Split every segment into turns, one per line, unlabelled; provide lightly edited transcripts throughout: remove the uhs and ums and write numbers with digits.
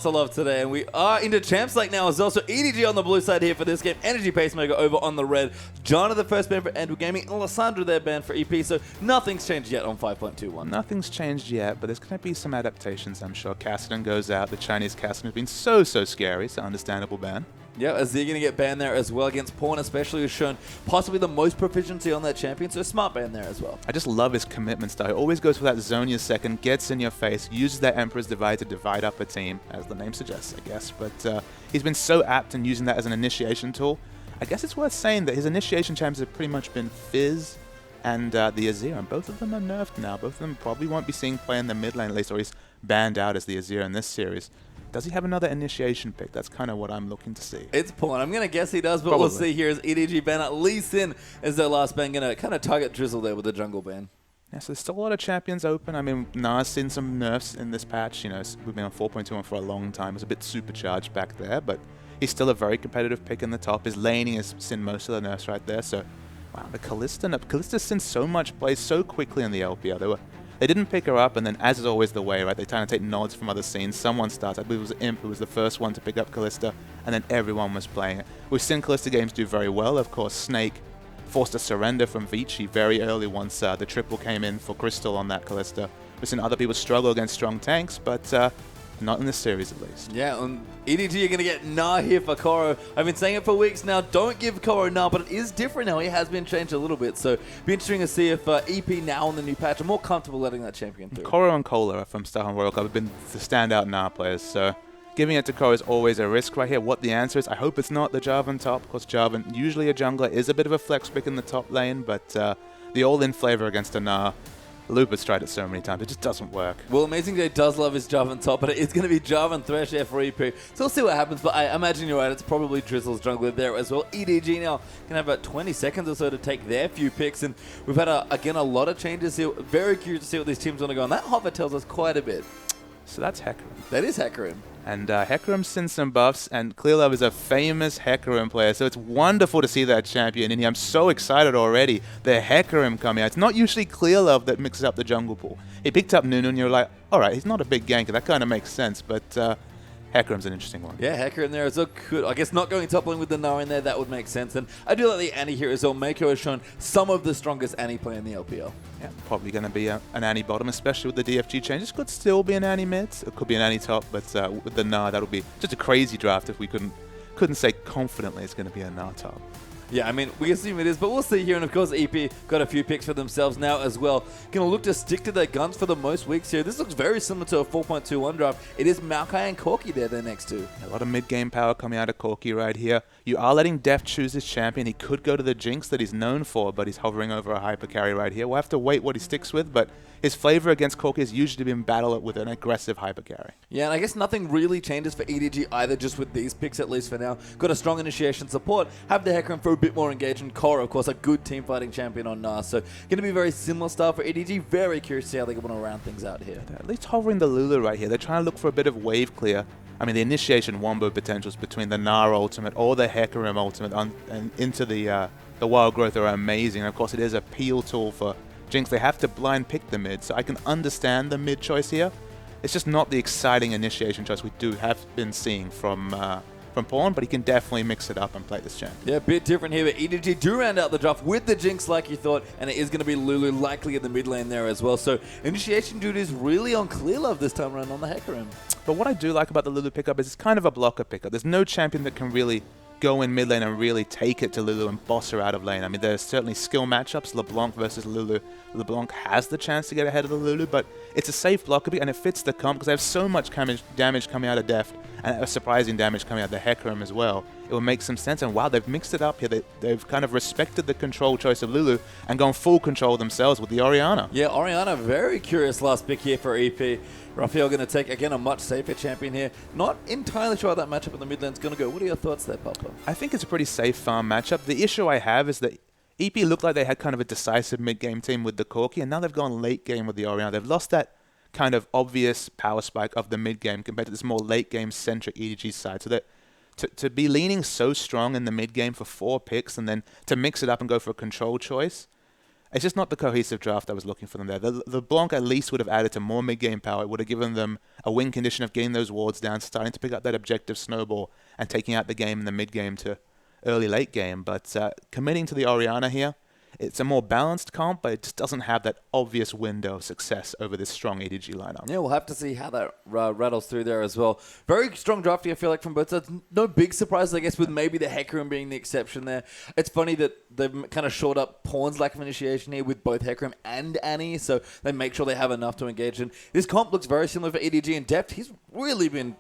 I love today, and we are into Champs League now as well. So EDG on the blue side here for this game, Energy Pacemaker over on the red. John the first ban for Andrew Gaming, and Alessandro their ban for EP. So nothing's changed yet on 5.21.
Nothing's changed yet, but there's going to be some adaptations, I'm sure. Cassidy goes out. The Chinese Cassidy has been so scary. It's an understandable ban.
Yeah, Azir going to get banned there as well against Pawn, especially, who's shown possibly the most proficiency on that champion, so smart ban there as well.
I just love his commitment style. He always goes for that Zhonya second, gets in your face, uses that Emperor's Divide to divide up a team, as the name suggests, I guess. But he's been so apt in using that as an initiation tool. I guess it's worth saying that his initiation champs have pretty much been Fizz and the Azir, and both of them are nerfed now. Both of them probably won't be seen play in the mid lane at least, or he's banned out as the Azir in this series. Does he have another initiation pick? That's kind of what I'm looking to see.
It's Pawn. I'm going to guess he does, but
Probably.
We'll see here as EDG ban at least in as their last ban. Going to kind of target Drizzle there with the jungle ban.
Yeah, so there's still a lot of champions open. I mean, Na's seen some nerfs in this patch. You know, we've been on 4.21 for a long time. It was a bit supercharged back there, but he's still a very competitive pick in the top. His laning has seen most of the nerfs right there. So, wow, the Kallista's seen so much play so quickly in the LPL. They didn't pick her up, and then, as is always the way, right, they kind of take nods from other scenes. Someone starts. I believe it was Imp who was the first one to pick up Kallista, and then everyone was playing it. We've seen Kallista games do very well. Of course, Snake forced a surrender from Vici very early once the triple came in for Crystal on that Kallista. We've seen other people struggle against strong tanks, but not in this series at least.
Yeah, and EDG are going to get Nah here for Koro. I've been saying it for weeks now, don't give Koro Nah, but it is different now. He has been changed a little bit, so be interesting to see if EP now on the new patch are more comfortable letting that champion through.
Koro and Kola from Star Royal Club have been the standout Nah players, so giving it to Koro is always a risk right here. What the answer is, I hope it's not the Jarvan top, because Jarvan, usually a jungler, is a bit of a flex pick in the top lane, but the all-in flavor against a Nah, Lupa's tried it so many times, it just doesn't work.
Well, Amazing Day does love his Jarvan top, but it's going to be Jarvan Thresh here for EP. So we'll see what happens, but I imagine you're right, it's probably Drizzle's jungler there as well. EDG now can have about 20 seconds or so to take their few picks, and we've had, again, a lot of changes here. Very curious to see what these teams want to go on. That hover tells us quite a bit.
So that's Hecarim.
That is Hecarim.
And Hecarim's seen some buffs, and Clearlove is a famous Hecarim player, so it's wonderful to see that champion in here. I'm so excited already. The Hecarim coming out. It's not usually Clearlove that mixes up the jungle pool. He picked up Nunu, and you're like, all right, he's not a big ganker. That kind of makes sense, but Hecarim's an interesting one.
Yeah, Hecarim there is a good. I guess not going top lane with the Nah in there, that would make sense. And I do like the Annie here as well. Mako has shown some of the strongest Annie play in the LPL.
Yeah, probably going to be an Annie bottom, especially with the DFG changes. Could still be an Annie mid. It could be an Annie top, but with the Nah, that'll be just a crazy draft if we couldn't say confidently it's going to be a Nah top.
Yeah, I mean, we assume it is, but we'll see here. And of course, EP got a few picks for themselves now as well. Going to look to stick to their guns for the most weeks here. This looks very similar to a 4.21 draft. It is Maokai and Corki there, they're next to.
A lot of mid-game power coming out of Corki right here. You are letting Deft choose his champion. He could go to the Jinx that he's known for, but he's hovering over a hyper carry right here. We'll have to wait what he sticks with, but his flavor against Corki has usually been battle with an aggressive hyper carry.
Yeah, and I guess nothing really changes for EDG either, just with these picks at least for now. Got a strong initiation support, have the Hecarim for a bit more engagement. Koro, of course, a good team fighting champion on Nah, so going to be very similar style for EDG. Very curious to see how they want to round things out here.
They're at least hovering the Lulu right here. They're trying to look for a bit of wave clear. I mean, the initiation wombo potentials between the Nah ultimate or the Hecarim ultimate and into the wild growth are amazing. And of course, it is a peel tool for Jinx. They have to blind pick the mid, so I can understand the mid choice here. It's just not the exciting initiation choice we have been seeing from Pawn, but he can definitely mix it up and play this champ.
Yeah, a bit different here, but EDG do round out the draft with the Jinx like you thought, and it is going to be Lulu likely in the mid lane there as well. So initiation duty is really on Clearlove this time around on the Hecarim.
But what I do like about the Lulu pickup is it's kind of a blocker pickup. There's no champion that can really go in mid lane and really take it to Lulu and boss her out of lane. I mean, there's certainly skill matchups, LeBlanc versus Lulu. LeBlanc has the chance to get ahead of the Lulu, but it's a safe blocker and it fits the comp because they have so much damage coming out of Deft and a surprising damage coming out of the Hecarim as well. It will make some sense, and wow, they've mixed it up here. They've kind of respected the control choice of Lulu and gone full control themselves with the Orianna.
Yeah, Orianna, very curious last pick here for EP. Raphael going to take, again, a much safer champion here. Not entirely sure how that matchup in the mid lane's going to go. What are your thoughts there, Papa?
I think it's a pretty safe farm matchup. The issue I have is that EP looked like they had kind of a decisive mid-game team with the Corki, and now they've gone late game with the Orianna. They've lost that kind of obvious power spike of the mid-game compared to this more late-game centric EDG side. So that to be leaning so strong in the mid-game for 4 picks and then to mix it up and go for a control choice, it's just not the cohesive draft I was looking for them there. The Blanc at least would have added to more mid-game power. It would have given them a win condition of getting those wards down, starting to pick up that objective snowball, and taking out the game in the mid-game to early-late game. But committing to the Orianna here, it's a more balanced comp, but it just doesn't have that obvious window of success over this strong EDG lineup.
Yeah, we'll have to see how that rattles through there as well. Very strong drafting, I feel like, from both sides. No big surprises, I guess, with maybe the Hecarim being the exception there. It's funny that they've kind of shored up Pawn's lack of initiation here with both Hecarim and Annie, so they make sure they have enough to engage in. This comp looks very similar for EDG in depth. He's really been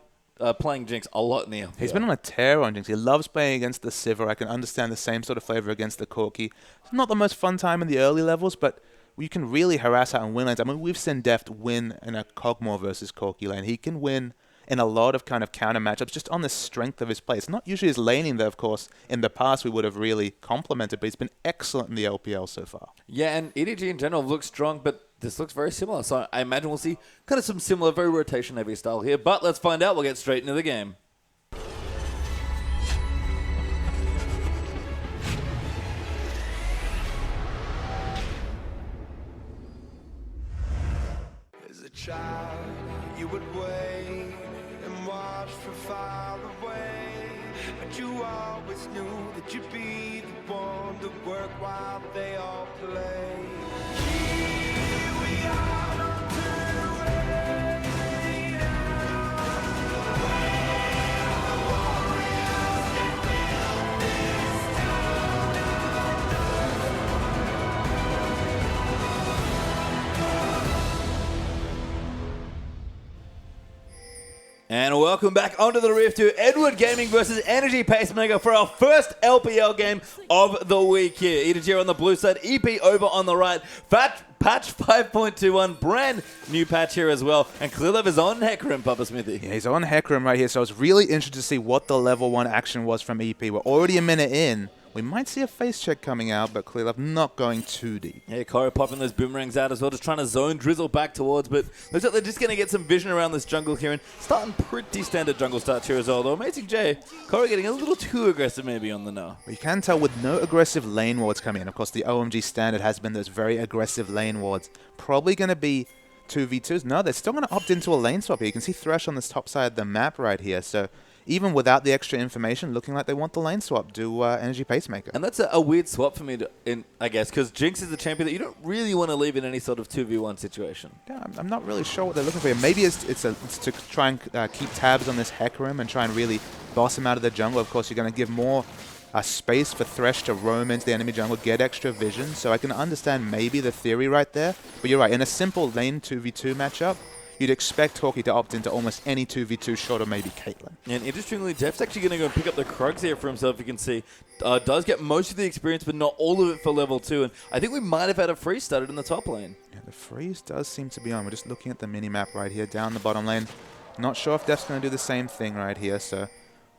playing Jinx a lot in the LPL.
He's been on a tear on Jinx. He loves playing against the Sivir. I can understand the same sort of flavor against the Corki. It's not the most fun time in the early levels, but you can really harass out and win lanes. I mean, we've seen Deft win in a Kog'Maw versus Corki lane. He can win in a lot of kind of counter matchups just on the strength of his play. It's not usually his laning that, of course, in the past we would have really complimented, but he's been excellent in the LPL so far.
Yeah, and EDG in general looks strong, but this looks very similar. So I imagine we'll see kind of some similar, very rotation-heavy style here. But let's find out. We'll get straight into the game.
As a child, you would wait and watch from far away, but you always knew that you'd be the one to work while they all play. Here we are on the way now. The warriors that built this
And welcome back onto the Rift to Edward Gaming versus Energy Pacemaker for our first LPL game of the week here. EDG on the blue side, EP over on the right. Patch 5.21, brand new patch here as well. And Clearlove is on Hecarim, Papa Smithy.
Yeah, he's on Hecarim right here, so I was really interested to see what the level 1 action was from EP. We're already a minute in. We might see a face check coming out, but Clearlove not going too deep.
Yeah, Corey popping those boomerangs out as well, just trying to zone Drizzle back towards, but looks like they're just going to get some vision around this jungle here, and starting pretty standard jungle starts here as well, though. Amazing J, Corey getting a little too aggressive maybe on the no.
Well, you can tell with no aggressive lane wards coming in. Of course, the OMG standard has been those very aggressive lane wards. Probably going to be 2v2s. No, they're still going to opt into a lane swap here. You can see Thresh on this top side of the map right here, so even without the extra information, looking like they want the lane swap, do Energy Pacemaker.
And that's a weird swap for me, I guess, because Jinx is a champion that you don't really want to leave in any sort of 2v1 situation.
Yeah, I'm not really sure what they're looking for here. Maybe it's to try and keep tabs on this Hecarim and try and really boss him out of the jungle. Of course, you're going to give more space for Thresh to roam into the enemy jungle, get extra vision. So I can understand maybe the theory right there. But you're right, in a simple lane 2v2 matchup, you'd expect Corki to opt into almost any 2v2 shot or maybe Caitlyn.
And interestingly, Jeff's actually going to go and pick up the Krugs here for himself, you can see. Does get most of the experience, but not all of it for level 2. And I think we might have had a freeze started in the top lane.
Yeah, the freeze does seem to be on. We're just looking at the mini-map right here, down the bottom lane. Not sure if Def's going to do the same thing right here, so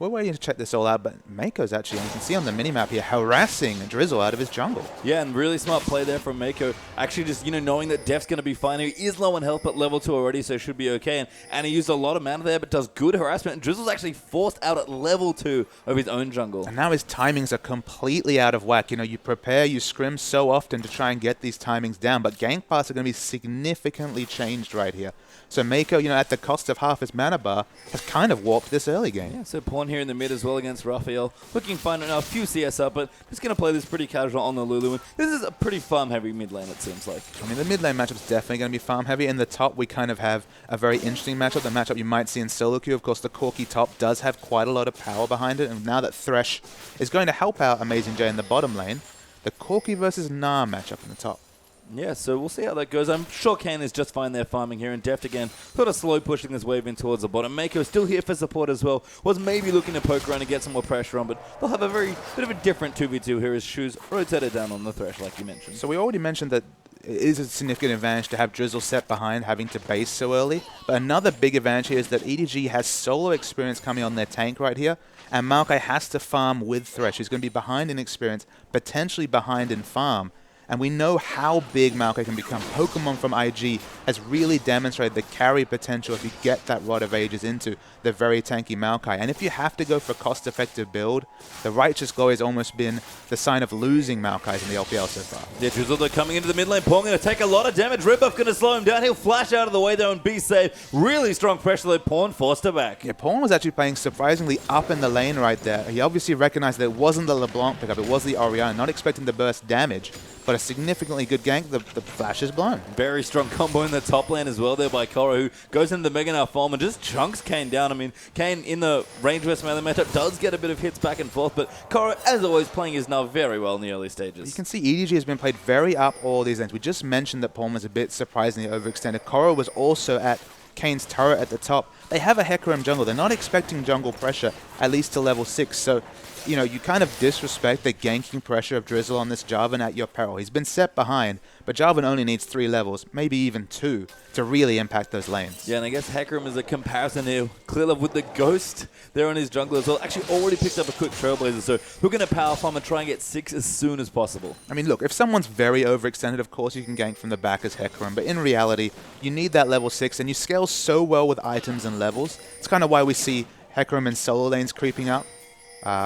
we're waiting to check this all out, but Mako's actually, you can see on the minimap here, harassing Drizzle out of his jungle.
Yeah, and really smart play there from Mako. Actually just, knowing that Def's going to be fine. He is low on health at level 2 already, so should be okay. And he used a lot of mana there, but does good harassment. And Drizzle's actually forced out at level 2 of his own jungle.
And now his timings are completely out of whack. You prepare, you scrim so often to try and get these timings down, but gank paths are going to be significantly changed right here. So Mako, at the cost of half his mana bar, has kind of warped this early game.
Yeah, so Pawn here in the mid as well against Raphael. Looking fine now, a few CS up, but just going to play this pretty casual on the Lulu. And this is a pretty farm-heavy mid lane, it seems like.
I mean, the mid lane matchup is definitely going to be farm-heavy. In the top, we kind of have a very interesting matchup. The matchup you might see in solo queue. Of course, the Corki top does have quite a lot of power behind it. And now that Thresh is going to help out Amazing J in the bottom lane, the Corki versus Gnar matchup in the top.
Yeah, so we'll see how that goes. I'm sure Kane is just fine there farming here, and Deft again sort of slow pushing this wave in towards the bottom. Mako still here for support as well. Was maybe looking to poke around and get some more pressure on, but they'll have a very bit of a different 2v2 here as Shoes rotated down on the Thresh, like you mentioned.
So we already mentioned that it is a significant advantage to have Drizzle set behind, having to base so early. But another big advantage here is that EDG has solo experience coming on their tank right here, and Maokai has to farm with Thresh. He's going to be behind in experience, potentially behind in farm. And we know how big Maokai can become. Pokemon from IG has really demonstrated the carry potential if you get that Rod of Ages into the very tanky Maokai. And if you have to go for a cost-effective build, the Righteous Glory has almost been the sign of losing Maokais in the LPL so far.
Yeah, Drizzle coming into the mid lane. Pong going to take a lot of damage. Ribuff going to slow him down. He'll flash out of the way there and be safe. Really strong pressure though. Pawn forced her back.
Yeah, Pawn was actually playing surprisingly up in the lane right there. He obviously recognized that it wasn't the LeBlanc pickup, it was the Orianna, not expecting to burst damage. But a significantly good gank, the flash is blown.
Very strong combo in the top lane as well there by Korra, who goes into the Mega Knight farm and just chunks Kane down. I mean, Kane in the range versus melee matchup does get a bit of hits back and forth, but Korra, as always, playing his Nav very well in the early stages.
You can see EDG has been played very up all these lanes. We just mentioned that Pawn was a bit surprisingly overextended. Korra was also at Kane's turret at the top. They have a Hecarim jungle. They're not expecting jungle pressure, at least to level 6. So, you know, you kind of disrespect the ganking pressure of Drizzle on this Jarvan at your peril. He's been set behind, but Jarvan only needs 3 levels, maybe even 2, to really impact those lanes.
Yeah, and I guess Hecarim is a comparison here. Clearlove with the Ghost there on his jungle as well. Actually already picked up a quick Trailblazer, so we're going to power farm and try and get 6 as soon as possible.
I mean, look, if someone's very overextended, of course you can gank from the back as Hecarim, but in reality, you need that level 6, and you scale so well with items and levels. It's kind of why we see Hecarim in solo lanes creeping up.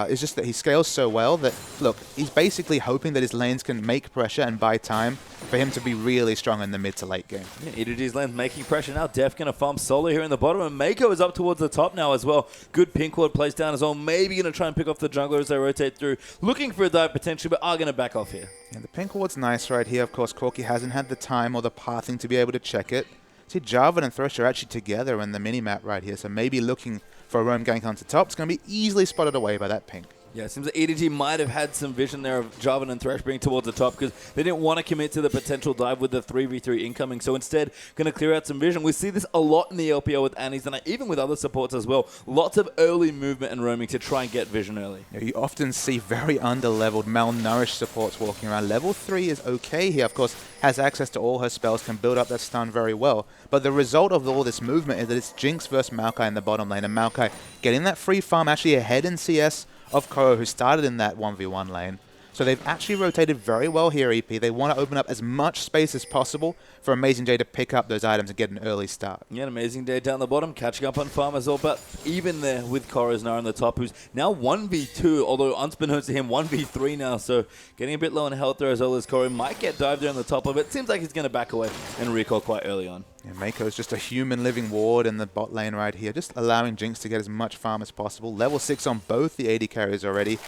It's just that he scales so well that, look, he's basically hoping that his lanes can make pressure and buy time for him to be really strong in the mid to late game.
Yeah, EDG's lane's making pressure now. Def going to farm solo here in the bottom, and Mako is up towards the top now as well. Good pink ward placed down as well. Maybe going to try and pick off the jungler as they rotate through. Looking for a dive potentially, but are going to back off here.
Yeah, the pink ward's nice right here. Of course, Corki hasn't had the time or the pathing to be able to check it. See, Jarvan and Thresh are actually together in the mini-map right here, so maybe looking for a roam gank onto top. It's going to be easily spotted away by that pink.
Yeah, it seems that EDG might have had some vision there of Jarvan and Thresh being towards the top because they didn't want to commit to the potential dive with the 3v3 incoming. So instead, going to clear out some vision. We see this a lot in the LPL with Annie's and even with other supports as well. Lots of early movement and roaming to try and get vision early.
Yeah, you often see very under-leveled, malnourished supports walking around. Level 3 is okay here, of course, has access to all her spells, can build up that stun very well. But the result of all this movement is that it's Jinx versus Maokai in the bottom lane, and Maokai getting that free farm actually ahead in CS of Korra, who started in that 1v1 lane. So they've actually rotated very well here, EP. They want to open up as much space as possible for Amazing J to pick up those items and get an early start.
Yeah, an Amazing J down the bottom, catching up on farm as well, but even there with Korra's now on the top, who's now 1v2, although unbeknownst to him, 1v3 now, so getting a bit low in health there as well as Korra might get dived there on the top of it. Seems like he's going to back away and recall quite early on.
Yeah, Mako's just a human living ward in the bot lane right here, just allowing Jinx to get as much farm as possible. Level 6 on both the AD carriers already.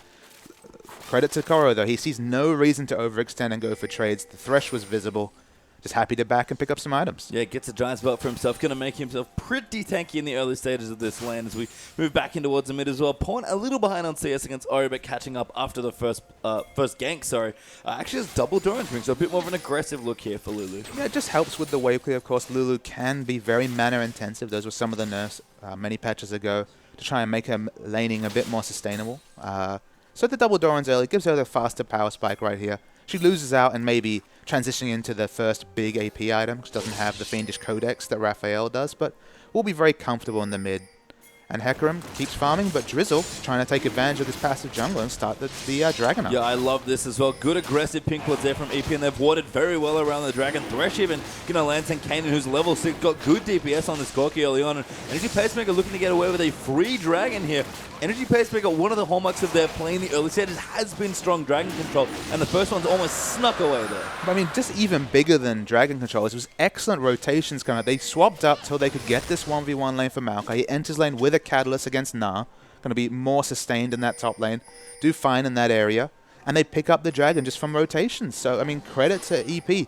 Credit to Korra, though. He sees no reason to overextend and go for trades. The Thresh was visible. Just happy to back and pick up some items.
Yeah, gets a Giant's Belt for himself. Going to make himself pretty tanky in the early stages of this lane as we move back in towards the mid as well. Pawn a little behind on CS against Ori, but catching up after the first gank, actually has double Doran's ring, so a bit more of an aggressive look here for Lulu.
Yeah, it just helps with the wave clear. Of course, Lulu can be very mana intensive. Those were some of the nerfs many patches ago to try and make her laning a bit more sustainable. So the double Doran's early gives her the faster power spike right here. She loses out and maybe transitioning into the first big AP item, which doesn't have the Fiendish Codex that Raphael does, but will be very comfortable in the mid. And Hecarim keeps farming, but Drizzle trying to take advantage of this passive jungle and start the Dragon up.
Yeah, I love this as well. Good aggressive pink wards there from EP, and they've warded very well around the Dragon. Thresh even going to land St. Kanan, who's level 6, got good DPS on this Corki early on. And Energy Pacemaker looking to get away with a free Dragon here. Energy Pacemaker, one of the hallmarks of their play in the early stages has been strong Dragon control, and the first one's almost snuck away there.
I mean, just even bigger than Dragon control. This was excellent rotations coming out. They swapped up till they could get this 1v1 lane for Maokai. He enters lane with a Catalyst against Nah. Going to be more sustained in that top lane. Do fine in that area. And they pick up the Dragon just from rotations. So, I mean, credit to EP.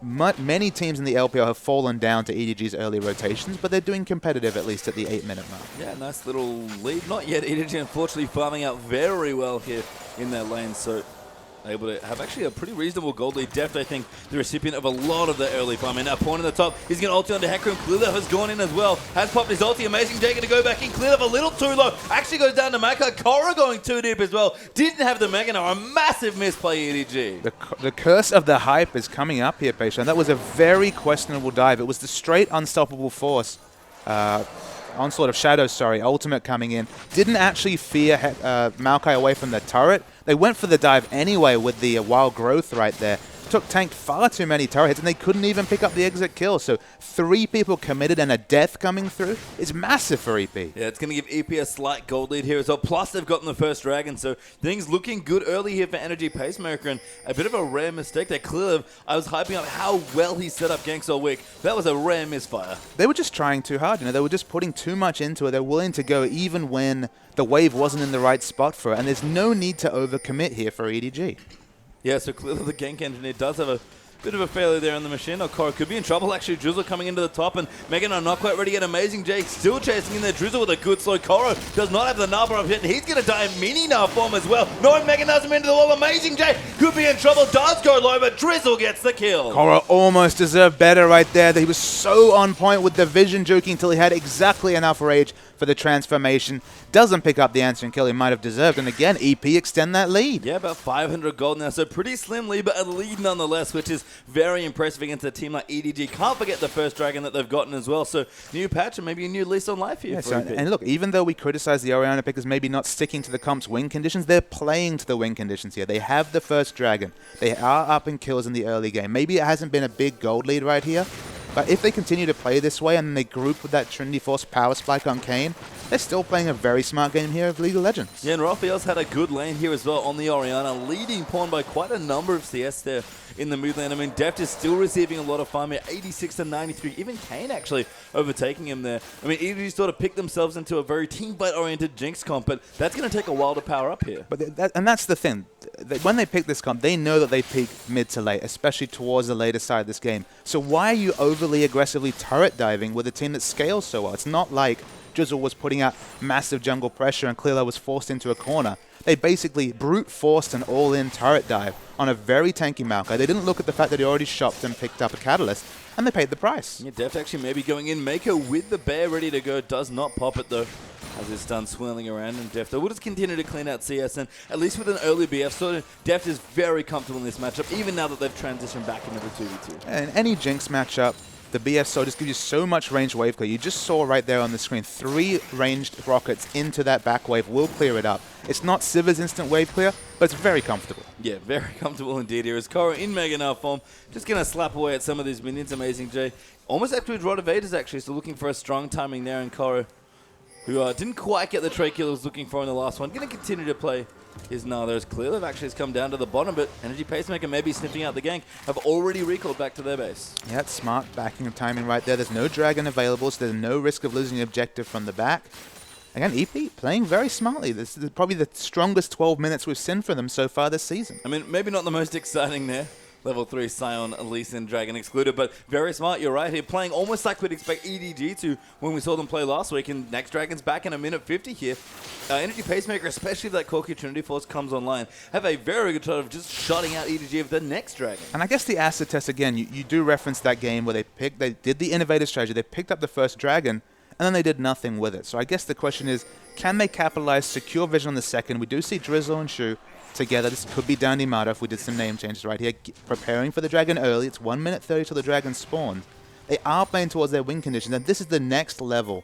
Many teams in the LPL have fallen down to EDG's early rotations, but they're doing competitive at least at the 8-minute mark.
Yeah, nice little lead. Not yet. EDG unfortunately farming out very well here in their lane, so able to have actually a pretty reasonable gold lead. Deft, I think, the recipient of a lot of the early farming. Now, Pawn in the top. He's going to ulti onto Hecarim. Clearlove has gone in as well. Has popped his ulti. Amazing J going to go back in. Clearlove a little too low. Actually goes down to Maka. Korra going too deep as well. Didn't have the Mega Knight. A massive misplay, EDG.
The curse of the hype is coming up here, Patient. That was a very questionable dive. It was the straight unstoppable force. Onslaught of Shadows, sorry, ultimate coming in. Didn't actually fear Maokai away from the turret. They went for the dive anyway with the wild growth right there. took Tank far too many turret hits, and they couldn't even pick up the exit kill. So 3 people committed and a death coming through is massive for EP.
Yeah, it's going to give EP a slight gold lead here as well. Plus, they've gotten the first dragon, so things looking good early here for Energy Pacemaker, and a bit of a rare mistake. They clearly, I was hyping up how well he set up ganks all week. That was a rare misfire.
They were just trying too hard. They were just putting too much into it. They're willing to go even when the wave wasn't in the right spot for it, and there's no need to overcommit here for EDG.
Yeah, so clearly the gank engineer does have a bit of a failure there on the machine. Okoro could be in trouble, actually. Drizzle coming into the top, and Megan are not quite ready to get Amazing J. Still chasing in there. Drizzle with a good slow. Koro does not have the Naba up hit, and he's going to die in mini Naba form as well. Knowing Megan has him into the wall, Amazing J could be in trouble. Does go low, but Drizzle gets the kill.
Koro almost deserved better right there. He was so on point with the vision juking until he had exactly enough rage for the transformation. Doesn't pick up the answering kill he might have deserved. And again, EP extend that lead.
Yeah, about 500 gold now. So pretty slim lead, but a lead nonetheless, which is very impressive against a team like EDG. Can't forget the first dragon that they've gotten as well. So new patch and maybe a new lease on life here.
Yeah,
for
so,
EP.
and look, even though we criticize the Orianna pickers maybe not sticking to the comp's win conditions, they're playing to the win conditions here. They have the first dragon. They are up in kills in the early game. Maybe it hasn't been a big gold lead right here, but if they continue to play this way and they group with that Trinity Force power spike on Kayn, they're still playing a very smart game here of League of Legends.
Yeah, and Raphael's had a good lane here as well on the Orianna, leading pawn by quite a number of CS there in the mid lane. I mean, Deft is still receiving a lot of farm here, 86 to 93. Even Kayn actually overtaking him there. I mean, EDG sort of picked themselves into a very team fight-oriented Jinx comp, but that's going to take a while to power up here.
But that's the thing. When they pick this comp, they know that they peak mid to late, especially towards the later side of this game. So why are you overly aggressively turret diving with a team that scales so well? It's not like Drizzle was putting out massive jungle pressure and Clearlo was forced into a corner. They basically brute forced an all-in turret dive on a very tanky Maokai. They didn't look at the fact that he already shopped and picked up a catalyst, and they paid the price.
Yeah, Deft actually maybe going in. Mako with the bear ready to go. Does not pop it though, as it's done swirling around. And Deft will just continue to clean out CS, and at least with an early BF, sort of Deft is very comfortable in this matchup, even now that they've transitioned back into the 2v2.
And any Jinx matchup, the BF Soul just gives you so much ranged wave clear. You just saw right there on the screen, 3 ranged rockets into that back wave will clear it up. It's not Sivir's instant wave clear, but it's very comfortable.
Yeah, very comfortable indeed here. As Koro in Mega Now form, just going to slap away at some of these minions. Amazing J. Almost actually with Rod of Ages actually, so looking for a strong timing there. And Koro, who didn't quite get the trade kill he was looking for in the last one, going to continue to play his Narthos. Clearly actually has come down to the bottom, but Energy Pacemaker maybe sniffing out the gank, have already recalled back to their base.
Yeah, it's smart backing and timing right there. There's no dragon available, so there's no risk of losing the objective from the back. Again, EP playing very smartly. This is probably the strongest 12 minutes we've seen from them so far this season.
I mean, maybe not the most exciting there. Level 3 Scion, Elise, and Dragon excluded, but very smart, you're right here. Playing almost like we'd expect EDG to when we saw them play last week, and next Dragon's back in a minute 50 here. Energy Pacemaker, especially if that Corki Trinity Force comes online, have a very good shot of just shutting out EDG of the next Dragon.
And I guess the acid test, again, you do reference that game where they did the innovative strategy, they picked up the first Dragon, and then they did nothing with it. So I guess the question is, can they capitalize, secure vision on the second? We do see Drizzle and Shu together. This could be Dandy Mata if we did some name changes right here. Preparing for the Dragon early. It's 1 minute 30 till the Dragon spawned. They are playing towards their win conditions, and this is the next level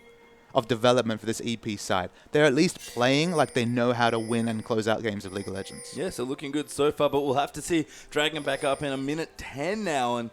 of development for this EP side. They're at least playing like they know how to win and close out games of League of Legends.
Yeah, so looking good so far, but we'll have to see Dragon back up in a minute 10 now, and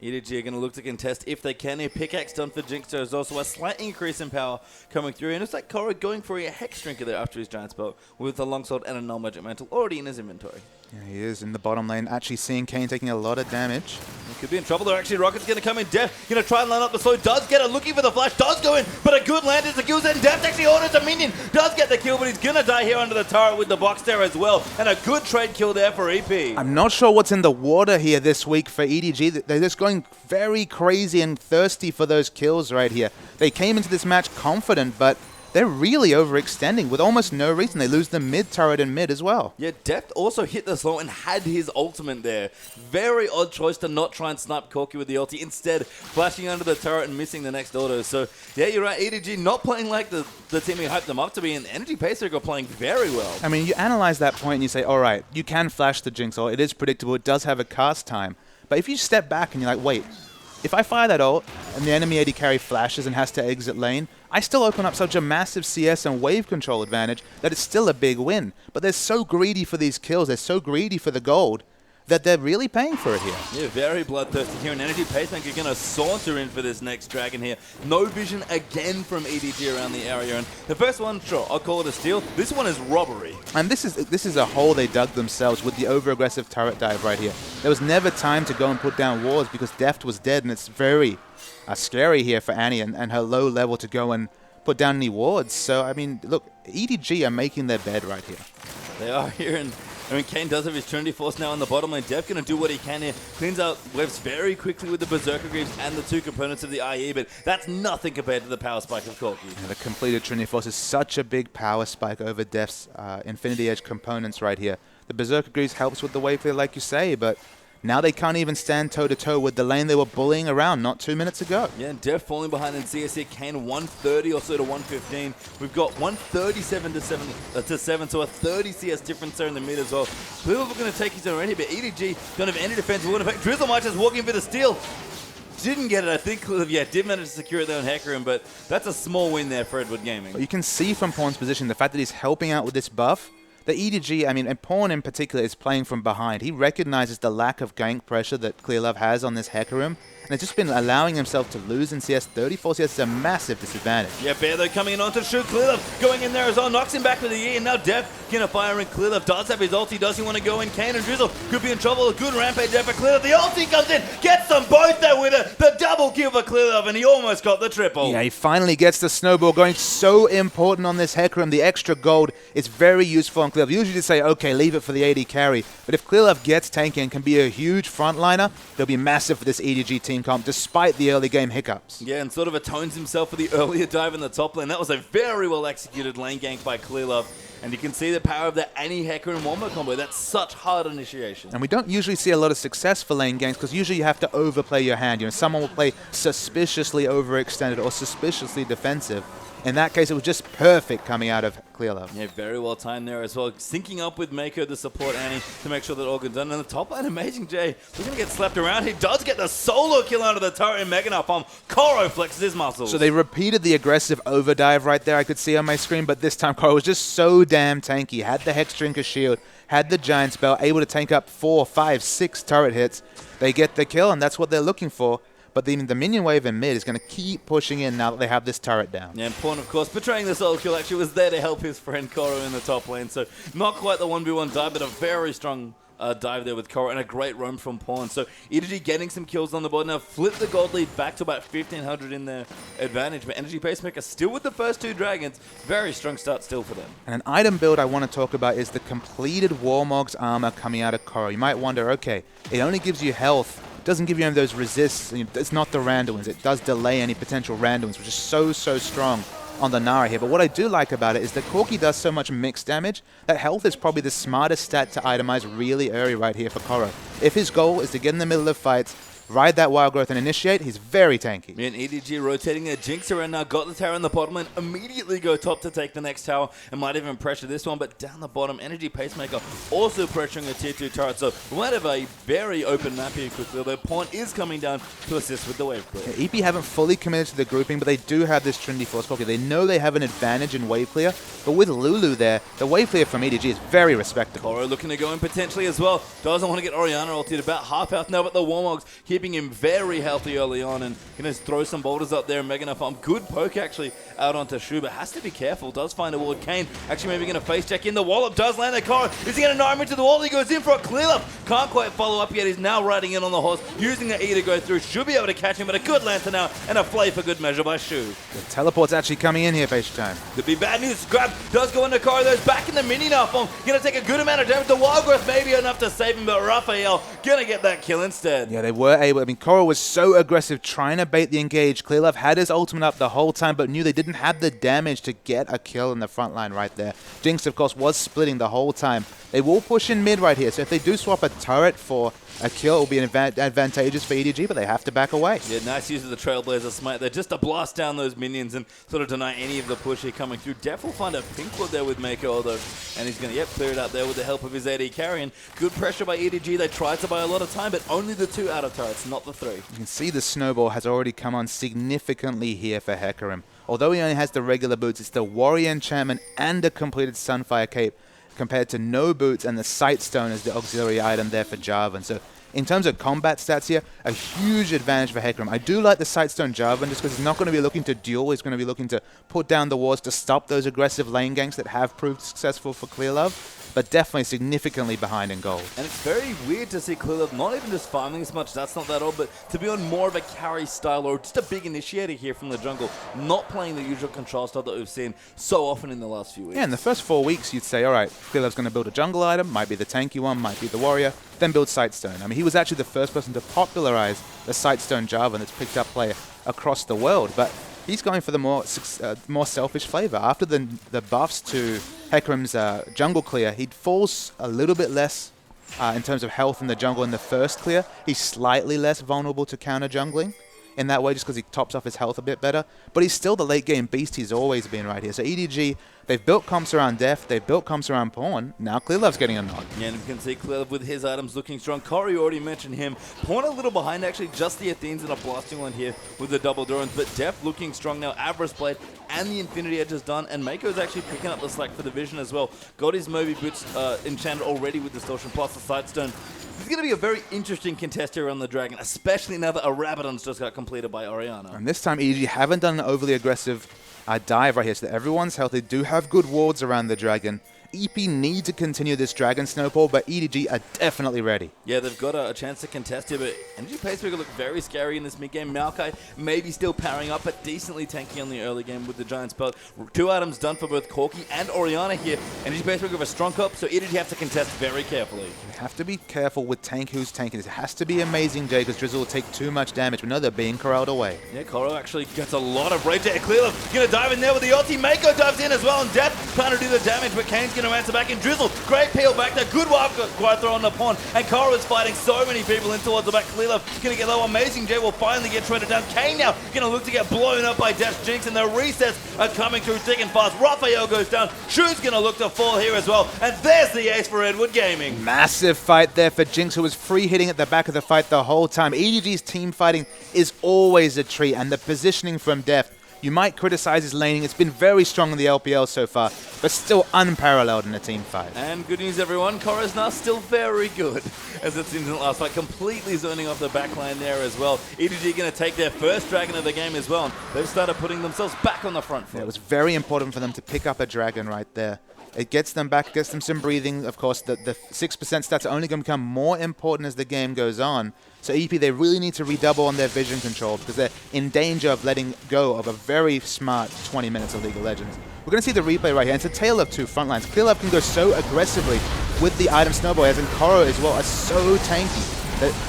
EDG are going to look to contest if they can. A pickaxe done for Jinx. There's also a slight increase in power coming through. And it's like Koro going for a Hex Drinker there after his Giant Spell with a Longsword and a Null Magic Mantle already in his inventory.
Yeah, he is in the bottom lane. Actually seeing Kayn taking a lot of damage.
He could be in trouble though. Actually, Rocket's going to come in. Deft going to try and line up the slow. Does get it. Looking for the flash. Does go in. But a good land is the kills. And Deft actually orders a minion. Does get the kill, but he's going to die here under the turret with the box there as well. And a good trade kill there for EP.
I'm not sure what's in the water here this week for EDG. They're just going very crazy and thirsty for those kills right here. They came into this match confident, but they're really overextending with almost no reason. They lose the mid turret and mid as well.
Yeah, Deft also hit the slow and had his ultimate there. Very odd choice to not try and snipe Corki with the ulti. Instead, flashing under the turret and missing the next auto. So, yeah, you're right. EDG not playing like the team we hyped them up to be, and Energy Pacemaker playing very well.
I mean, you analyze that point and you say, all right, you can flash the Jinx ult. It is predictable. It does have a cast time. But if you step back and you're like, wait, if I fire that ult and the enemy AD carry flashes and has to exit lane, I still open up such a massive CS and wave control advantage that it's still a big win. But they're so greedy for these kills, they're so greedy for the gold, that they're really paying for it here.
Yeah, very bloodthirsty here. And Energy Pacemaker going to saunter in for this next dragon here. No vision again from EDG around the area. And the first one, sure, I'll call it a steal. This one is robbery.
And this is a hole they dug themselves with the over-aggressive turret dive right here. There was never time to go and put down wards because Deft was dead, and it's very scary here for Annie and her low level to go and put down any wards. So, I mean, look, EDG are making their bed right here.
They are here, and I mean, Kane does have his Trinity Force now on the bottom lane. Def going to do what he can here. Cleans out webs very quickly with the Berserker Greaves and the 2 components of the IE, but that's nothing compared to the power spike of Corki.
Yeah, the completed Trinity Force is such a big power spike over Def's Infinity Edge components right here. The Berserker Greaves helps with the wave clear, like you say, but now they can't even stand toe-to-toe with the lane they were bullying around not 2 minutes ago.
Yeah, and Def falling behind in CS here. Kane 130 or so to 115. We've got 137 to 7, so a 30 CS difference there in the mid as well. Cleveland are going to take his own already, but EDG don't have any defensive win. In fact, Drizzle might just walk in for the steal. Didn't get it. I think Cleveland, yeah, did manage to secure it there on Hecarim, but that's a small win there for Edward Gaming.
But you can see from Pawn's position the fact that he's helping out with this buff. The EDG, I mean, and Pawn in particular, is playing from behind. He recognizes the lack of gank pressure that Clearlove has on this Hecarim, and it's just been allowing himself to lose in CS. 34 CS is a massive disadvantage.
Yeah, Bear though coming in onto shoot. Clearlove going in there as well, knocks him back with the E, and now Def gonna fire in. Clearlove does have his ulti. Does he want to go in? Kane and Drizzle could be in trouble. A good rampage there for Clearlove. The ulti comes in, gets them both there with it. The double kill for Clearlove, and he almost got the triple.
Yeah, he finally gets the snowball going. So important on this Hecarim. The extra gold is very useful on Clearlove. Usually just say, okay, leave it for the AD carry. But if Clearlove gets tanky and can be a huge frontliner, they'll be massive for this EDG team comp, despite the early game hiccups.
Yeah, and sort of atones himself for the earlier dive in the top lane. That was a very well executed lane gank by Clearlove. And you can see the power of the Annie Hecarim Wombo combo. That's such hard initiation.
And we don't usually see a lot of success for lane ganks because usually you have to overplay your hand. You know, someone will play suspiciously overextended or suspiciously defensive. In that case, it was just perfect coming out of Clearlove.
Yeah, very well timed there as well. Syncing up with Mako to support Annie to make sure that all gets done. And the top lane, Amazing J, we're going to get slapped around. He does get the solo kill under the turret in Mega Napalm. Koro flexes his muscles.
So they repeated the aggressive overdive right there I could see on my screen, but this time Koro was just so damn tanky. Had the Hex Drinker shield, had the Giant Spell, able to tank up 4, 5, 6 turret hits. They get the kill, and that's what they're looking for. But the minion wave in mid is going to keep pushing in now that they have this turret down.
Yeah, and Pawn, of course, betraying the solo kill, actually was there to help his friend Koro in the top lane. So not quite the 1v1 dive, but a very strong dive there with Koro and a great roam from Pawn. So EDG getting some kills on the board now. Flip the gold lead back to about 1,500 in their advantage. But Energy Pacemaker still with the first 2 dragons. Very strong start still for them.
And an item build I want to talk about is the completed Warmog's armor coming out of Koro. You might wonder, okay, it only gives you health. Doesn't give you any of those resists. It's not the randoms. It does delay any potential randoms, which is so strong on the Nara here. But what I do like about it is that Corki does so much mixed damage that health is probably the smartest stat to itemize really early right here for Koro. If his goal is to get in the middle of fights, ride that wild growth and initiate, he's very tanky.
And EDG rotating their Jinx around now, got the tower in the bottom lane, immediately go top to take the next tower, and might even pressure this one, but down the bottom, Energy Pacemaker also pressuring a tier 2 turret, so we might have a very open map here quickly, although Pawn is coming down to assist with the wave clear.
Yeah, EP haven't fully committed to the grouping, but they do have this Trinity Force pocket. They know they have an advantage in wave clear, but with Lulu there, the wave clear from EDG is very respectable.
Koro looking to go in potentially as well. Doesn't want to get Orianna ulted, about half health now, but the Warmogs keeping him very healthy early on and going to throw some boulders up there and Mega Napalm. Good poke actually out onto Shu, but has to be careful. Does find a ward. Kane actually maybe going to face check in. The wallop does land the Koro. Is he going to knife him to the wall? He goes in for a clear up. Can't quite follow up yet. He's now riding in on the horse, using the E to go through. Should be able to catch him, but a good lantern now and a flay for good measure by Shu.
The teleport's actually coming in here, Face Time.
Could be bad news. Grab does go into Koro. There's back in the mini Napalm. Going to take a good amount of damage. The wild growth maybe enough to save him, but Raphael going to get that kill instead.
Yeah, they were able. I mean, Koro was so aggressive trying to bait the engage. Clearlove had his ultimate up the whole time, but knew they didn't have the damage to get a kill in the front line right there. Jinx, of course, was splitting the whole time. They will push in mid right here, so if they do swap a turret for a kill, it will be advantageous for EDG, but they have to back away.
Yeah, nice use of the Trailblazer Smite there, just to blast down those minions and sort of deny any of the push here coming through. Def will find a pink ward there with Mako, although, and he's going to, clear it out there with the help of his AD carry, and good pressure by EDG. They tried to buy a lot of time, but only the 2 out of turrets, not the 3.
You can see the snowball has already come on significantly here for Hecarim. Although he only has the regular boots, it's the Warrior Enchantment and a completed Sunfire Cape. compared to no boots and the Sightstone as the auxiliary item there for Jarvan. So in terms of combat stats here, a huge advantage for Hecarim. I do like the Sightstone Jarvan just because he's not going to be looking to duel. He's going to be looking to put down the wards to stop those aggressive lane ganks that have proved successful for Clearlove, but definitely significantly behind in gold.
And it's very weird to see Clearlove not even just farming as much, that's not that odd, but to be on more of a carry style or just a big initiator here from the jungle, not playing the usual control style that we've seen so often in the last few weeks.
Yeah, in the first 4 weeks, you'd say, all right, Clearlove's going to build a jungle item, might be the tanky one, might be the warrior, then build Sightstone. I mean, he was actually the first person to popularize the Sightstone Jarvan that's picked up play across the world, but he's going for the more selfish flavor. After the buffs to Hecarim's jungle clear, he falls a little bit less in terms of health in the jungle in the first clear. He's slightly less vulnerable to counter jungling in that way just because he tops off his health a bit better. But he's still the late game beast he's always been right here. So EDG, they've built comps around Deft, they've built comps around Pawn. Now Clearlove's getting a nod.
Yeah, and you can see Clearlove with his items looking strong. Corey already mentioned him. Pawn a little behind, actually, just the Athenes and a blasting one here with the double Durans. But Deft looking strong now. Avarice Blade and the Infinity Edge is done. And Mako's actually picking up the slack for the Vision as well. Got his Moby Boots enchanted already with Distortion plus the Sightstone. This is going to be a very interesting contest here on the Dragon, especially now that a Rabadon's just got completed by Orianna.
And this time EDG haven't done an overly aggressive dive right here, so that everyone's healthy. They do have good wards around the Dragon. EP need to continue this Dragon Snowball, but EDG are definitely ready.
Yeah, they've got a chance to contest here, but Energy Pacemaker look very scary in this mid-game. Maokai maybe still powering up, but decently tanky on the early game with the Giant Spell. 2 items done for both Corki and Orianna here. Energy Pacemaker with a strong cup, so EDG have to contest very carefully.
You have to be careful with tank who's tanking this. It has to be Amazing J, because Drizzle will take too much damage. We know they're being corralled away.
Yeah, Koro actually gets a lot of rage there. Clearlove gonna dive in there with the ulti. Mako dives in as well, and Death trying to do the damage, but Kane's gonna answer back in. Drizzle, great peel back there, good wild throw on the Pawn, and Koro is fighting so many people in towards the back. Clearlove gonna get low. Amazing J will finally get shredded down. Kane now gonna look to get blown up by Death's Jinx, and the resets are coming through thick and fast. Raphael goes down. Shu's gonna look to fall here as well, and there's the ace for Edward Gaming.
Massive fight there for Jinx, who was free hitting at the back of the fight the whole time. EDG's team fighting is always a treat, and the positioning from Deft, you might criticize his laning. It's been very strong in the LPL so far, but still unparalleled in a team fight.
And good news, everyone. Koro's now still very good, as it seems in the last fight. Completely zoning off the backline there as well. EDG going to take their first Dragon of the game as well. They've started putting themselves back on the front foot.
Yeah, it was very important for them to pick up a Dragon right there. It gets them back, gets them some breathing. Of course, the 6% stats are only going to become more important as the game goes on. So EP, they really need to redouble on their vision control because they're in danger of letting go of a very smart 20 minutes of League of Legends. We're going to see the replay right here. It's a tale of two front lines. Clearlove can go so aggressively with the item Snowball, and Koro as well are so tanky.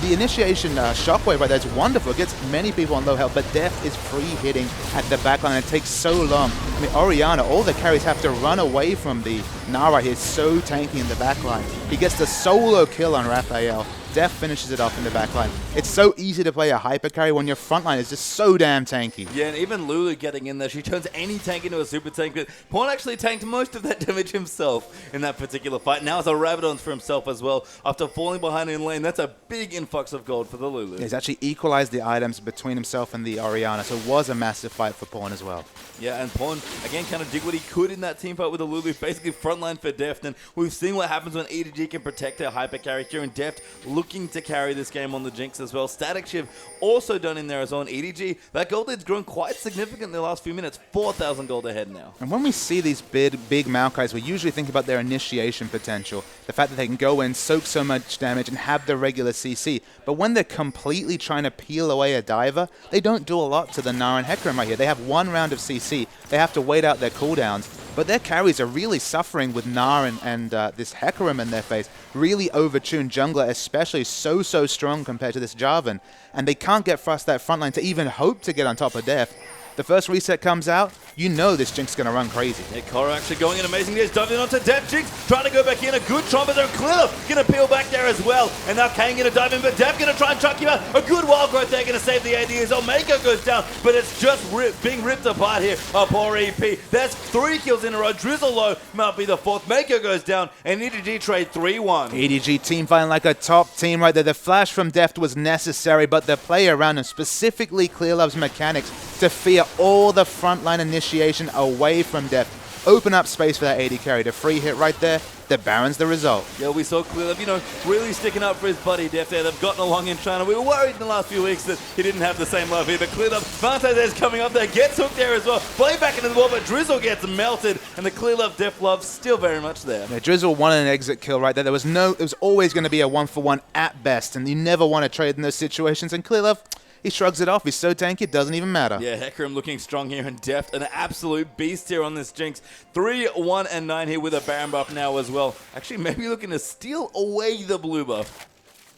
The initiation shockwave right there is wonderful. It gets many people on low health, but Deft is free hitting at the backline, and it takes so long. I mean, Orianna, all the carries have to run away from the Nara here. It's so tanky in the backline. He gets the solo kill on Raphael. Deft finishes it off in the backline. It's so easy to play a hyper carry when your frontline is just so damn tanky.
Yeah, and even Lulu getting in there, she turns any tank into a super tank, but Pawn actually tanked most of that damage himself in that particular fight. Now it's a Rabadon's for himself as well. After falling behind in lane, that's a big influx of gold for the Lulu.
He's actually equalized the items between himself and the Orianna, so it was a massive fight for Pawn as well.
Yeah, and Pawn, again, kind of did what he could in that team fight with the Lulu, basically frontline for Deft, and we've seen what happens when EDG can protect her hyper carry here, and Deft looking to carry this game on the Jinx as well. Static Shiv also done in there as well, and EDG, that gold lead's grown quite significantly in the last few minutes, 4,000 gold ahead now.
And when we see these big Maokais, we usually think about their initiation potential, the fact that they can go in, soak so much damage, and have the regular CC. But when they're completely trying to peel away a diver, they don't do a lot to the Nara and Hecarim right here. They have one round of CC. They have to wait out their cooldowns. But their carries are really suffering with Nara and this Hecarim in their face. Really overtuned jungler, especially so strong compared to this Jarvan. And they can't get past that front line to even hope to get on top of Deft. The first reset comes out, you know this Jinx is going to run crazy.
Yeah, Koro actually going in amazing days, diving onto Deft. Jinx trying to go back in, a good trumpet there, Clearlove going to peel back there as well. And now Kane going to dive in, but Deft going to try and chuck you out. A good wild growth there, going to save the AD as Omega goes down, but it's just being ripped apart here. Oh, poor EP. That's 3 kills in a row. Drizzle low might be the 4th. Mako goes down, and EDG trade 3-1.
EDG team fighting like a top team right there. The flash from Deft was necessary, but the play around him, specifically Clearlove's mechanics, to fear all the frontline initiation away from Deft. open up space for that AD carry. The free hit right there, the Baron's the result.
Yeah, we saw Clearlove, you know, really sticking up for his buddy Def there. They've gotten along in China. We were worried in the last few weeks that he didn't have the same love here, but Clearlove, Vantaz's coming up there, gets hooked there as well. Play back into the wall, but Drizzle gets melted, and the Clearlove Def love still very much there.
Yeah, Drizzle won an exit kill right there. It was always going to be a 1-for-1 at best, and you never want to trade in those situations, and Clearlove, he shrugs it off. He's so tanky, it doesn't even matter.
Yeah, Hecarim looking strong here, and Deft an absolute beast here on this Jinx. 3-1-9 here with a Baron buff now as well. Actually, maybe looking to steal away the blue buff.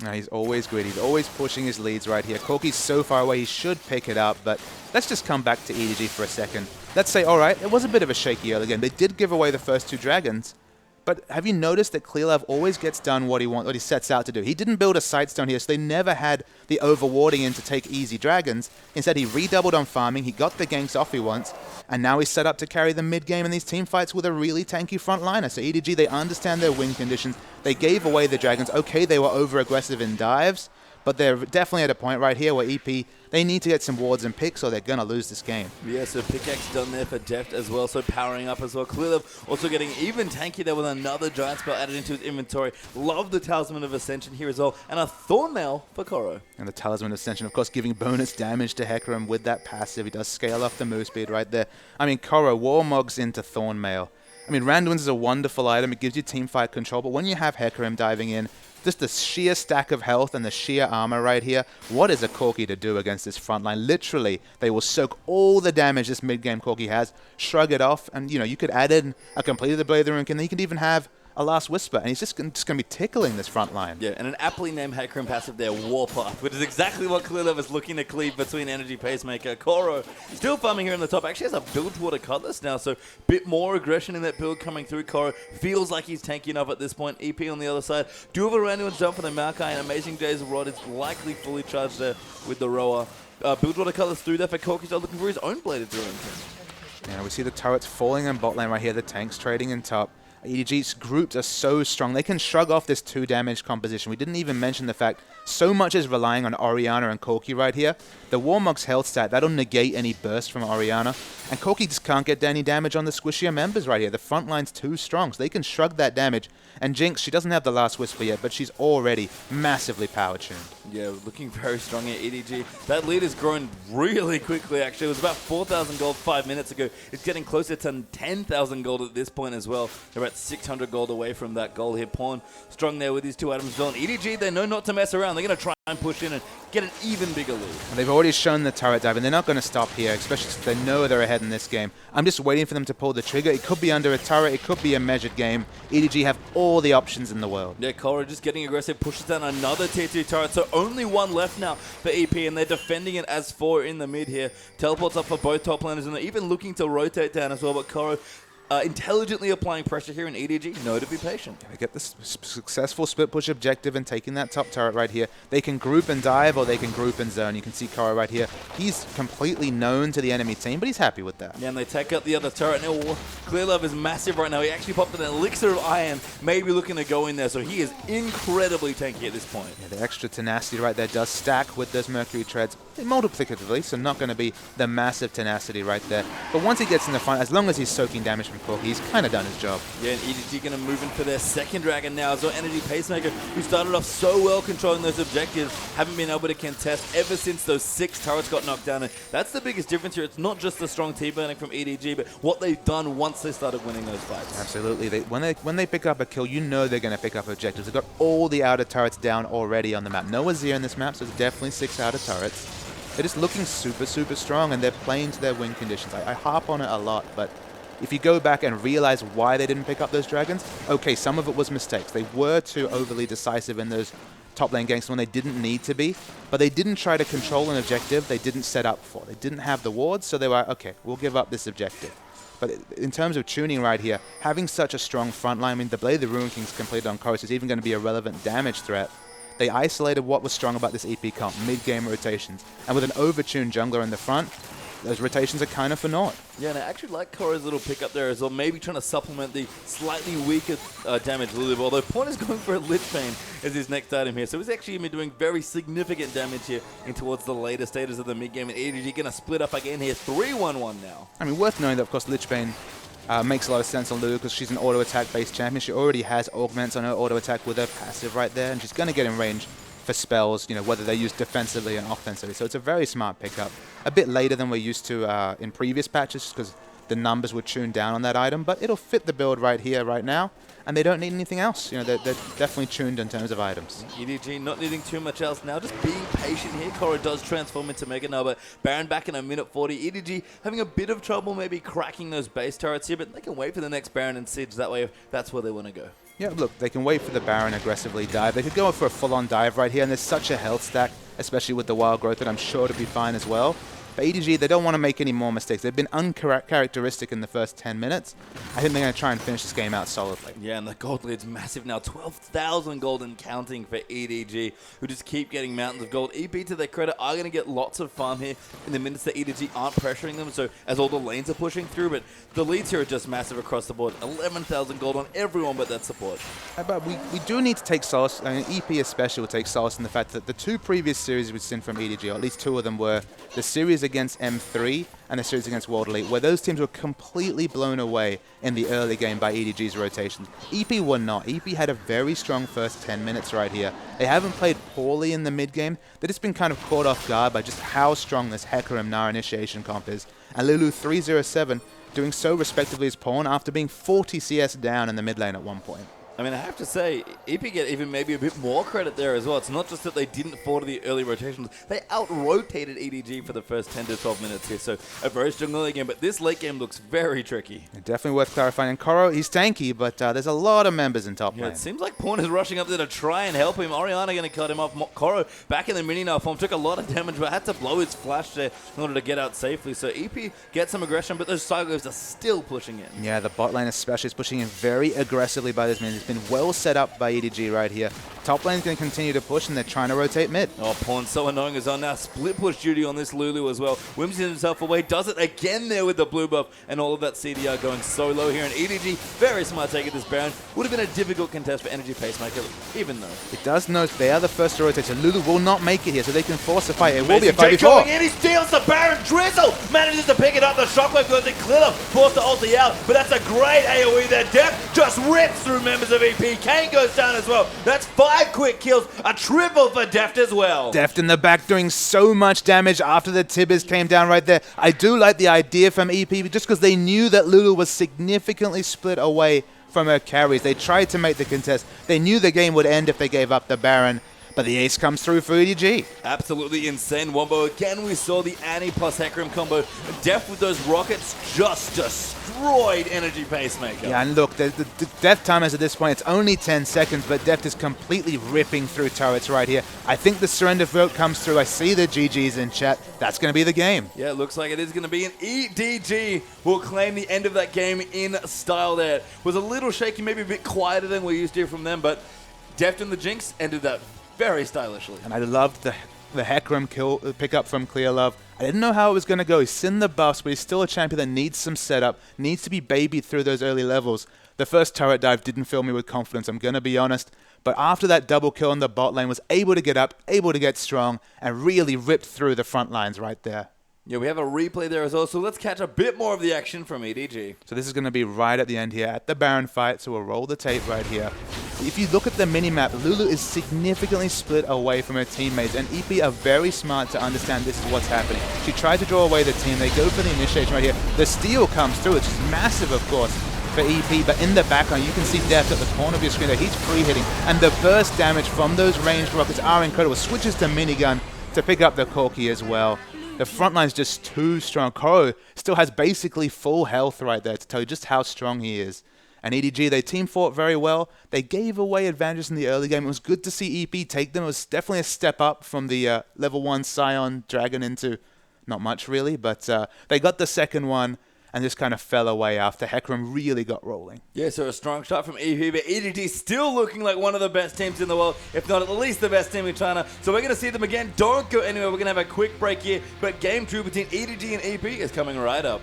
No, he's always greedy. He's always pushing his leads right here. Corki's so far away, he should pick it up, but let's just come back to EDG for a second. Let's say, all right, it was a bit of a shaky early game. They did give away the first 2 dragons, but have you noticed that Clearlove always gets done what he sets out to do? He didn't build a Sightstone here, so they never had the overwarding in to take easy dragons. Instead, he redoubled on farming, he got the ganks off he wants, and now he's set up to carry the mid-game in these team fights with a really tanky frontliner. So EDG, they understand their win conditions. They gave away the dragons. Okay, they were over-aggressive in dives, but they're definitely at a point right here where EP, they need to get some wards and picks or they're going to lose this game.
Yeah, so pickaxe done there for Deft as well, so powering up as well. Clearlove also getting even tanky there with another giant spell added into his inventory. Love the Talisman of Ascension here as well, and a Thornmail for Koro.
And the Talisman of Ascension, of course, giving bonus damage to Hecarim with that passive. He does scale off the move speed right there. I mean, Koro, Warmogs into Thornmail. I mean, Randwinds is a wonderful item. It gives you team fight control, but when you have Hecarim diving in, just the sheer stack of health and the sheer armor right here, what is a Corki to do against this front line? Literally, they will soak all the damage this mid-game Corki has, shrug it off, and you know, you could add in a completed the Blade of the Rune, and then you could even have a Last Whisper, and he's just going to be tickling this front line.
Yeah, and an aptly named Hecarim passive there, Warpath, which is exactly what Clearlove is looking to cleave between Energy Pacemaker. Koro still farming here in the top. Actually has a build toward a Cutlass now, so a bit more aggression in that build coming through. Koro feels like he's tanky enough at this point. EP on the other side. Do have a random jump for the Maokai, and Amazing Jay's Rod is likely fully charged there with the Roa. Build toward a Cutlass through there for Corki, still looking for his own Blade of the Rune.
Yeah, we see the turrets falling in bot lane right here, the tanks trading in top. EDG's groups are so strong. They can shrug off this 2 damage composition. We didn't even mention the fact so much is relying on Orianna and Corki right here. The Warmog's health stat, that'll negate any burst from Orianna. And Corki just can't get any damage on the squishier members right here. The front line's too strong, so they can shrug that damage. And Jinx, she doesn't have the Last Whisper yet, but she's already massively power-tuned.
Yeah, looking very strong here, EDG. That lead has grown really quickly, actually. It was about 4,000 gold 5 minutes ago. It's getting closer to 10,000 gold at this point as well. They're about 600 gold away from that goal here. Pawn strong there with these 2 items as EDG, they know not to mess around. They're going to try and push in and get an even bigger lead.
And they've already shown the turret dive, and they're not going to stop here, especially since they know they're ahead in this game. I'm just waiting for them to pull the trigger. It could be under a turret. It could be a measured game. EDG have all the options in the world.
Yeah, Koro just getting aggressive, pushes down another tier 2 turret, so only 1 left now for EP, and they're defending it as 4 in the mid here. Teleports up for both top laners, and they're even looking to rotate down as well, but Koro intelligently applying pressure here in EDG. Know to be patient.
They get this successful split push objective and taking that top turret right here. They can group and dive or they can group and zone. You can see Koro right here. He's completely known to the enemy team, but he's happy with that.
Yeah, and they take out the other turret. Now, Clearlove is massive right now. He actually popped an Elixir of Iron, maybe looking to go in there, so he is incredibly tanky at this point.
Yeah, the extra tenacity right there does stack with those Mercury Treads multiplicatively, so not going to be the massive tenacity right there. But once he gets in the fight, as long as he's soaking damage from Corki, he's kind of done his job.
Yeah, and EDG going to move in for their second dragon now as well. Energy Pacemaker, who started off so well controlling those objectives, haven't been able to contest ever since those 6 turrets got knocked down. And that's the biggest difference here. It's not just the strong T-burning from EDG, but what they've done once they started winning those fights.
Absolutely. When they pick up a kill, you know they're going to pick up objectives. They've got all the outer turrets down already on the map. No Azir in this map, so there's definitely 6 outer turrets. They're just looking super, super strong, and they're playing to their win conditions. I harp on it a lot, but if you go back and realize why they didn't pick up those dragons, okay, some of it was mistakes. They were too overly decisive in those top lane ganks when they didn't need to be, but they didn't try to control an objective they didn't set up for. They didn't have the wards, so they were, okay, we'll give up this objective. But in terms of tuning right here, having such a strong front line, I mean, the Blade of the Ruin King's completed on Koros is even going to be a relevant damage threat. They isolated what was strong about this EP comp, mid-game rotations. And with an overtuned jungler in the front, those rotations are kind of for naught.
Yeah, and I actually like Koro's little pick up there as well, maybe trying to supplement the slightly weaker damage a little bit, although Pawn is going for a Lich Bane as his next item here. So he's actually been doing very significant damage here in towards the later stages of the mid-game, and EDG going to split up again here, 3-1-1 now.
I mean, worth knowing that, of course, Lich Bane, Makes a lot of sense on Lulu because she's an auto attack based champion. She already has augments on her auto attack with her passive right there, and she's going to get in range for spells, whether they're used defensively and offensively. So it's a very smart pickup. A bit later than we're used to in previous patches because the numbers were tuned down on that item, but it'll fit the build right here, right now, and they don't need anything else. They're definitely tuned in terms of items.
EDG not needing too much else now, just being patient here. Koro does transform into Mega now, but Baron back in a minute 40. EDG having a bit of trouble maybe cracking those base turrets here, but they can wait for the next Baron and Siege that way if that's where they want to go.
Yeah, look, they can wait for the Baron aggressively dive. They could go for a full-on dive right here, and there's such a health stack, especially with the wild growth, that I'm sure to be fine as well. But EDG, they don't want to make any more mistakes. They've been uncharacteristic in the first 10 minutes. I think they're going to try and finish this game out solidly.
Yeah, and the gold lead's massive now. 12,000 gold and counting for EDG, who just keep getting mountains of gold. EP, to their credit, are going to get lots of farm here in the minutes that EDG aren't pressuring them, so as all the lanes are pushing through. But the leads here are just massive across the board. 11,000 gold on everyone but that support.
But we do need to take solace, I mean, EP especially will take solace in the fact that the two previous series we've seen from EDG, or at least two of them, were the series against M3 and the series against World Elite, where those teams were completely blown away in the early game by EDG's rotations. EP were not. EP had a very strong first 10 minutes right here. They haven't played poorly in the mid game. They've just been kind of caught off guard by just how strong this Hecarim Gnar initiation comp is. And Lulu 307 doing so respectively as Pawn after being 40 CS down in the mid lane at one point.
I mean, I have to say, EP get even maybe a bit more credit there as well. It's not just that they didn't fall to the early rotations. They out-rotated EDG for the first 10 to 12 minutes here. So a very strong early game, but this late game looks very tricky.
Definitely worth clarifying. And Koro, he's tanky, but there's a lot of members in top lane.
It seems like Pawn is rushing up there to try and help him. Orianna going to cut him off. Koro back in the mini now form. Took a lot of damage, but had to blow his flash there in order to get out safely. So EP gets some aggression, but those Psychos are still pushing in.
Yeah, the bot lane especially is pushing in very aggressively by this man. It's been well set up by EDG right here. Top lane's going to continue to push, and they're trying to rotate mid.
Oh, Pawn's so annoying as well now. Split push duty on this Lulu as well. Whimsies himself away. Does it again there with the blue buff, and all of that CDR going so low here. And EDG, very smart take at this Baron. Would have been a difficult contest for Energy Pacemaker, even though.
It does know they are the first to rotate, so Lulu will not make it here, so they can force a fight. It will be a 5v4.
Going in, he steals the Baron. Drizzle manages to pick it up. The shockwave goes in clear, forced to ulti out, but that's a great AoE there. Deft just rips through members of EP. Kane goes down as well. That's 5 quick kills. A triple for Deft as well.
Deft in the back doing so much damage after the Tibbers came down right there. I do like the idea from EP just because they knew that Lulu was significantly split away from her carries. They tried to make the contest. They knew the game would end if they gave up the Baron. But the ace comes through for EDG.
Absolutely insane wombo. Again, we saw the Annie plus Hecarim combo. Deft with those rockets just destroyed Energy Pacemaker.
Yeah, and look, the Deft timers at this point, it's only 10 seconds, but Deft is completely ripping through turrets right here. I think the surrender vote comes through. I see the GGs in chat. That's going to be the game.
Yeah, it looks like it is going to be an EDG will claim the end of that game in style there. Was a little shaky, maybe a bit quieter than we're used to from them, but Deft and the Jinx ended that very stylishly.
And I loved the Hecarim kill pickup from Clearlove. I didn't know how it was going to go. He's in the buffs, but he's still a champion that needs some setup, needs to be babied through those early levels. The first turret dive didn't fill me with confidence, I'm going to be honest. But after that double kill in the bot lane, was able to get up, able to get strong, and really ripped through the front lines right there.
Yeah, we have a replay there as well, so let's catch a bit more of the action from EDG.
So this is going to be right at the end here, at the Baron fight, so we'll roll the tape right here. If you look at the minimap, Lulu is significantly split away from her teammates, and EP are very smart to understand this is what's happening. She tried to draw away the team, they go for the initiation right here. The steal comes through, which is massive, of course, for EP, but in the background, you can see Deft at the corner of your screen there. He's free-hitting, and the burst damage from those ranged rockets are incredible. Switches to minigun to pick up the Corki as well. The front line's just too strong. Koro still has basically full health right there to tell you just how strong he is. And EDG, they team fought very well. They gave away advantages in the early game. It was good to see EP take them. It was definitely a step up from the level 1 Scion Dragon into not much really, but they got the second one and just kind of fell away after Hecarim really got rolling.
Yeah, so a strong shot from EP, but EDG still looking like one of the best teams in the world, if not at least the best team in China. So we're going to see them again. Don't go anywhere. We're going to have a quick break here, but game 2 between EDG and EP is coming right up.